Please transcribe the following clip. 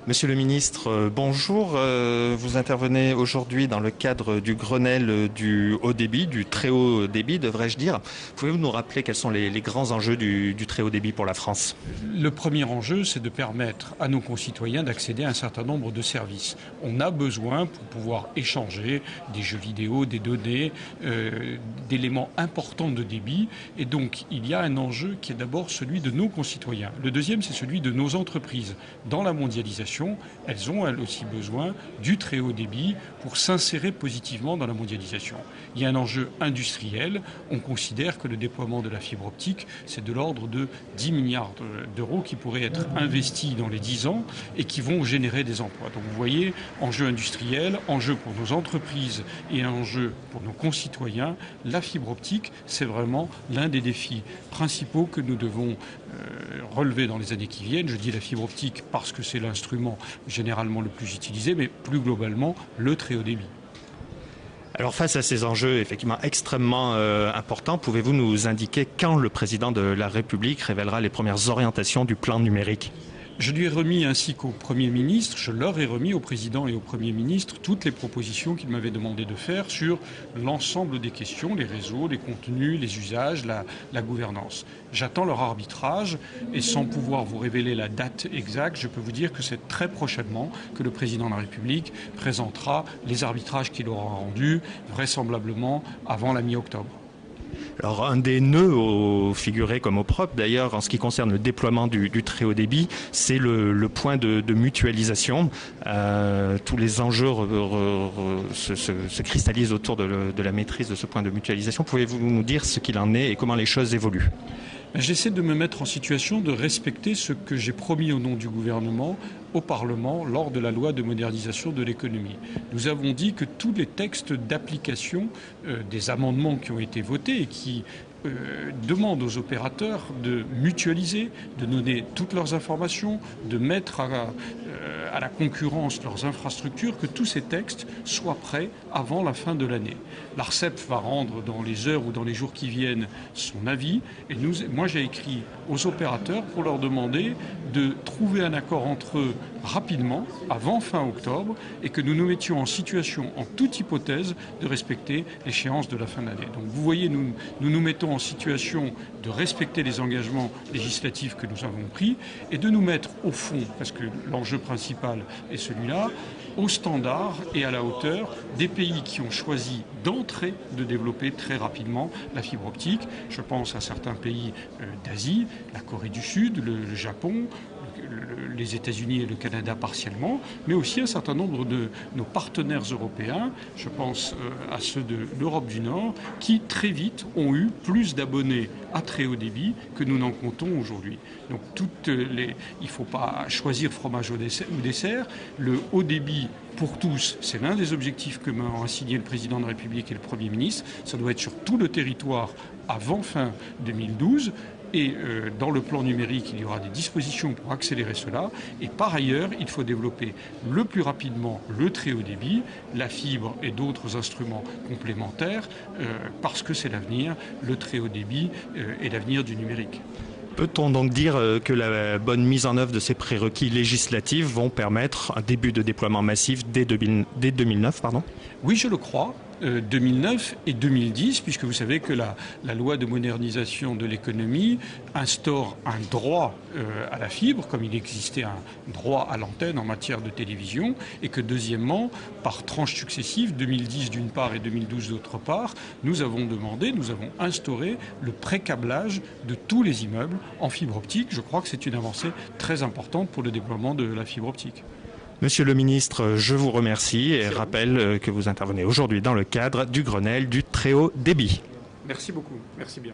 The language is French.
Monsieur le ministre, bonjour. Vous intervenez aujourd'hui dans le cadre du Grenelle du haut débit, du très haut débit, devrais-je dire. Pouvez-vous nous rappeler quels sont les grands enjeux du très haut débit pour la France? Le premier enjeu, c'est de permettre à nos concitoyens d'accéder à un certain nombre de services. On a besoin, pour pouvoir échanger des jeux vidéo, des données, d'éléments importants de débit. Et donc, il y a un enjeu qui est d'abord celui de nos concitoyens. Le deuxième, c'est celui de nos entreprises. Dans la mondialisation, elles ont elles aussi besoin du très haut débit pour s'insérer positivement dans la mondialisation. Il y a un enjeu industriel. On considère que le déploiement de la fibre optique, c'est de l'ordre de 10 milliards d'euros qui pourraient être investis dans les 10 ans et qui vont générer des emplois. Donc vous voyez, enjeu industriel, enjeu pour nos entreprises et enjeu pour nos concitoyens, la fibre optique, c'est vraiment l'un des défis principaux que nous devons relever dans les années qui viennent. Je dis la fibre optique parce que c'est l'instrument généralement le plus utilisé, mais plus globalement, le très haut débit. Alors face à ces enjeux effectivement extrêmement importants, pouvez-vous nous indiquer quand le président de la République révélera les premières orientations du plan numérique ? Je lui ai remis, ainsi qu'au Premier ministre, je leur ai remis au Président et au Premier ministre toutes les propositions qu'ils m'avaient demandé de faire sur l'ensemble des questions, les réseaux, les contenus, les usages, la gouvernance. J'attends leur arbitrage et sans pouvoir vous révéler la date exacte, je peux vous dire que c'est très prochainement que le Président de la République présentera les arbitrages qu'il aura rendus, vraisemblablement avant la mi-octobre. Alors un des nœuds figurés comme au propre d'ailleurs en ce qui concerne le déploiement du très haut débit, c'est le point de mutualisation. Tous les enjeux se cristallisent autour de la maîtrise de ce point de mutualisation. Pouvez-vous nous dire ce qu'il en est et comment les choses évoluent ? J'essaie de me mettre en situation de respecter ce que j'ai promis au nom du gouvernement au Parlement lors de la loi de modernisation de l'économie. Nous avons dit que tous les textes d'application des amendements qui ont été votés et qui demandent aux opérateurs de mutualiser, de donner toutes leurs informations, de mettre à la concurrence leurs infrastructures, que tous ces textes soient prêts avant la fin de l'année. L'ARCEP va rendre dans les heures ou dans les jours qui viennent son avis et moi j'ai écrit aux opérateurs pour leur demander de trouver un accord entre eux rapidement, avant fin octobre, et que nous nous mettions en situation, en toute hypothèse, de respecter l'échéance de la fin de l'année. Donc vous voyez, nous nous mettons en situation de respecter les engagements législatifs que nous avons pris et de nous mettre au fond, parce que l'enjeu principal est celui-là, au standard et à la hauteur des pays qui ont choisi d'entrer, de développer très rapidement la fibre optique. Je pense à certains pays d'Asie, la Corée du Sud, le Japon, les États-Unis et le Canada partiellement, mais aussi un certain nombre de nos partenaires européens, je pense à ceux de l'Europe du Nord, qui très vite ont eu plus d'abonnés à très haut débit que nous n'en comptons aujourd'hui. Donc il ne faut pas choisir fromage ou dessert. Le haut débit pour tous, c'est l'un des objectifs que m'ont assigné le Président de la République et le Premier ministre. Ça doit être sur tout le territoire avant fin 2012. Et dans le plan numérique, il y aura des dispositions pour accélérer cela. Et par ailleurs, il faut développer le plus rapidement le très haut débit, la fibre et d'autres instruments complémentaires, parce que c'est l'avenir, le très haut débit est l'avenir du numérique. Peut-on donc dire que la bonne mise en œuvre de ces prérequis législatifs vont permettre un début de déploiement massif dès 2009 ? Oui, je le crois. 2009 et 2010, puisque vous savez que la loi de modernisation de l'économie instaure un droit à la fibre, comme il existait un droit à l'antenne en matière de télévision, et que deuxièmement, par tranches successives, 2010 d'une part et 2012 d'autre part, nous avons instauré le pré-câblage de tous les immeubles en fibre optique. Je crois que c'est une avancée très importante pour le déploiement de la fibre optique. Monsieur le ministre, je vous remercie et rappelle que vous intervenez aujourd'hui dans le cadre du Grenelle du très haut débit. Merci beaucoup. Merci bien.